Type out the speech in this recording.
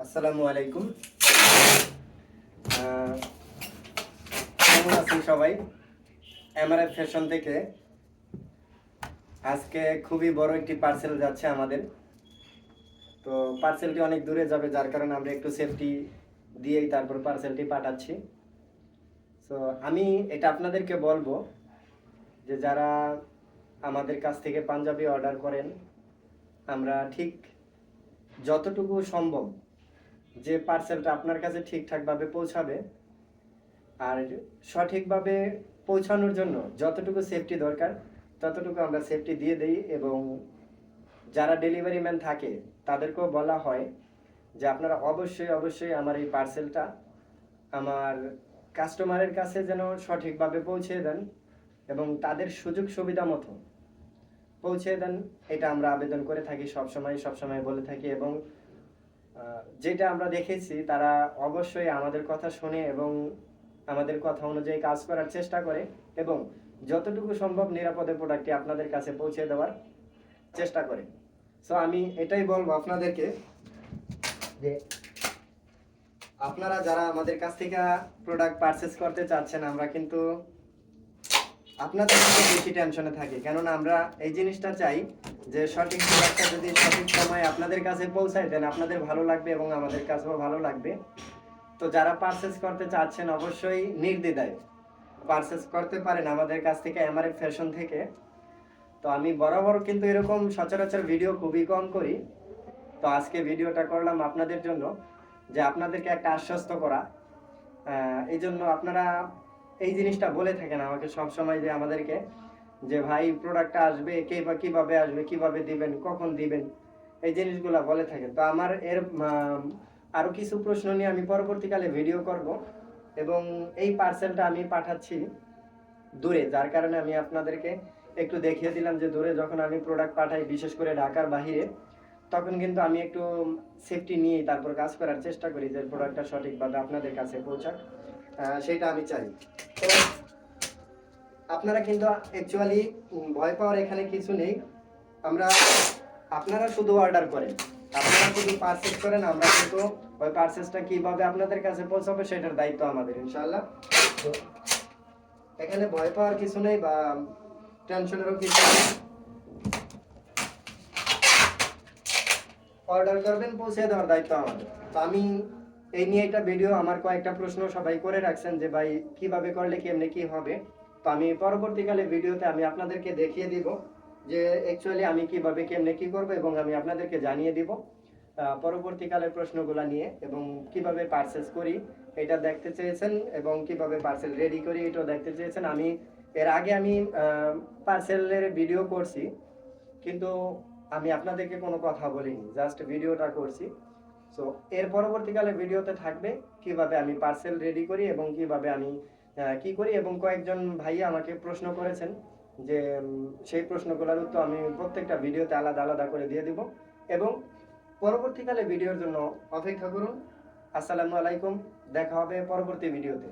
আসসালামু আলাইকুম। কেমন আছেন সবাই? এমআরএফ ফ্যাশন থেকে আজকে খুবই বড় একটি পার্সেল যাচ্ছে আমাদের। তো পার্সেলটি অনেক দূরে যাবে, যার কারণে আমরা একটু সেফটি দিয়েই তারপর পার্সেলটি পাঠাচ্ছি। তো আমি এটা আপনাদেরকে বলবো যে যারা আমাদের কাছ থেকে পাঞ্জাবি অর্ডার করেন, আমরা ঠিক যতটুকু সম্ভব যে পার্সেলটা আপনার কাছে ঠিকঠাকভাবে পৌঁছাবে আর সঠিকভাবে পৌঁছানোর জন্য যতটুকু সেফটি দরকার ততটুকু আমরা সেফটি দিয়ে দেই। এবং যারা ডেলিভারি ম্যান থাকে তাদেরকেও বলা হয় যে আপনারা অবশ্যই অবশ্যই আমার এই পার্সেলটা আমার কাস্টমারের কাছে যেন সঠিকভাবে পৌঁছে দেন এবং তাদের সুযোগ সুবিধা মতো পৌঁছে দেন। এটা আমরা আবেদন করে থাকি, সবসময় বলে থাকি। এবং যেটা আমরা দেখেছি, তারা অবশ্যই আমাদের কথা শুনে এবং আমাদের কথা অনুযায়ী কাজ করার চেষ্টা করে এবং যতটুকু সম্ভব নিরাপদে প্রোডাক্টটি আপনাদের কাছে পৌঁছে দেওয়ার চেষ্টা করে। সো আমি এটাই বলবো আপনাদেরকে যে আপনারা যারা আমাদের কাছ থেকে প্রোডাক্ট পারচেজ করতে চাচ্ছেন, আমরা কিন্তু আপনাদের থেকে বেশি টেনশনে থাকি, কেননা আমরা এই জিনিসটা চাই যে সঠিক প্রোডাক্টটা যদি সঠিক সময়ে আপনাদের কাছে পৌঁছায় দেন আপনাদের ভালো লাগবে এবং আমাদের কাছেও ভালো লাগবে। তো যারা পারচেজ করতে চাচ্ছেন অবশ্যই নির্দ্বিধায় পারচেজ করতে পারেন আমাদের কাছ থেকে, এমআরএফ ফ্যাশন থেকে। তো আমি বরাবর কিন্তু এরকম সচরাচর ভিডিও খুবই কম করি। তো আজকে ভিডিওটা করলাম আপনাদের জন্য, যে আপনাদেরকে একটা আশ্বস্ত করা। এই জন্য আপনারা এই জিনিসটা বলে থাকেন আমাকে সব সময় যে আমাদেরকে, যে ভাই প্রোডাক্টটা আসবে কিভাবে আসবে, কিভাবে দিবেন, কখন দিবেন, এই জিনিসগুলো বলে থাকেন। তো আমার আরো কিছু প্রশ্ন নিয়ে আমি পরবর্তীকালে ভিডিও করব। এবং এই পার্সেলটা আমি পাঠাচ্ছি দূরে, যার কারণে আমি আপনাদেরকে একটু দেখিয়ে দিলাম যে দূরে যখন আমি প্রোডাক্ট পাঠাই, বিশেষ করে ঢাকার বাইরে, তখন কিন্তু আমি একটু সেফটি নিয়েই তারপর কাজ করার চেষ্টা করি যে প্রোডাক্টটা সঠিকভাবে আপনাদের কাছে পৌঁছাক, সেটা আমি চাই। তো আপনারা কিন্তু অ্যাকচুয়ালি ভয় পাওয়ার এখানে কিছু নেই। আমরা আপনারা শুধু অর্ডার করেন, আপনারা শুধু পারচেজ করেন, আমরা কিন্তু ওই পারচেজটা কিভাবে আপনাদের কাছে পৌঁছাবে সেটার দায়িত্ব আমাদের, ইনশাআল্লাহ। তো এখানে ভয় পাওয়ার কিছু নেই বা টেনশনেরও কিছু নেই। অর্ডার করবেন, পৌঁছে দেওয়ার দায়িত্ব আমাদের। তো আমি এই নিয়ে একটা ভিডিও, আমার কয়েকটা প্রশ্ন সবাই করে রাখছেন যে ভাই কিভাবে করলে কেমনে কি হবে। তো আমি পরবর্তীকালে ভিডিওতে আমি আপনাদেরকে দেখিয়ে দিব যে অ্যাকচুয়ালি আমি কিভাবে কেমনে কি করব এবং আমি আপনাদেরকে জানিয়ে দিব পরবর্তীকালে প্রশ্নগুলো নিয়ে। এবং কিভাবে পারচেজ করি এটা দেখতে চেয়েছেন এবং কিভাবে পার্সেল রেডি করি এটাও দেখতে চেয়েছেন। আমি এর আগে আমি পার্সেলের ভিডিও করছি, কিন্তু আমি আপনাদেরকে কোনো কথা বলিনি, জাস্ট ভিডিওটা করছি। সো এর পরবর্তীকালে ভিডিওতে থাকবে কিভাবে আমি পার্সেল রেডি করি এবং কিভাবে আমি কি করি। এবং কয়েকজন ভাইয়া আমাকে প্রশ্ন করেছেন, যে সেই প্রশ্নগুলোর উত্তর আমি প্রত্যেকটা ভিডিওতে আলাদা আলাদা করে দিয়ে দিব। এবং পরবর্তীকালে ভিডিওর জন্য অপেক্ষা করুন। আসসালামু আলাইকুম, দেখা হবে পরবর্তী ভিডিওতে।